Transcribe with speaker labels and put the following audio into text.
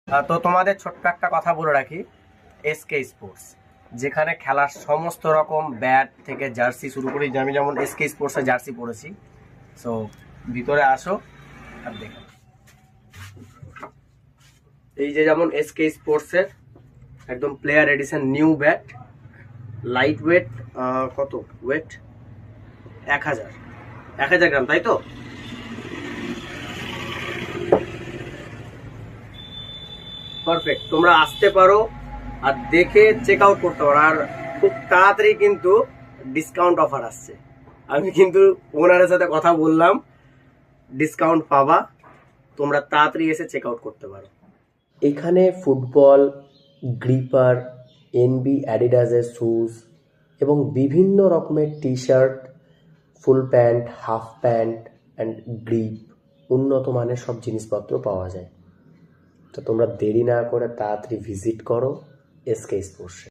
Speaker 1: তো তোমাদের ছোট্ট একটা কথা বলে রাখি, এসকে স্পোর্টস যেখানে খেলার সমস্ত রকম ব্যাট থেকে জার্সি শুরু করি, আমি যেমন এসকে স্পোর্টসের জার্সি পরেছি। সো ভিতরে আসো আর দেখো, এই যে যেমন এসকে স্পোর্টসের একদম player addition new bat, light weight, কত ওয়েট, 1000 গ্রাম, তাই তো? পারফেক্ট, তোমরা আসতে পারো আর দেখে চেক আউট করতে পারো। আর খুব তাড়াতাড়ি কিন্তু ডিসকাউন্ট অফার আসছে, আমি কিন্তু ওনারের সাথে কথা বললাম, ডিসকাউন্ট পাবা, তোমরা তাড়াতাড়ি এসে চেক আউট করতে পারো। এখানে ফুটবল, গ্রিপার, এনবি অ্যাডিডাসের শুজ এবং বিভিন্ন রকমের T shirt, full pant, half pant and grip, উন্নত মানের সব জিনিসপত্র পাওয়া যায়। তো তোমরা দেরি না করে তাড়াতাড়ি ভিজিট করো এসকে স্পোর্টসে।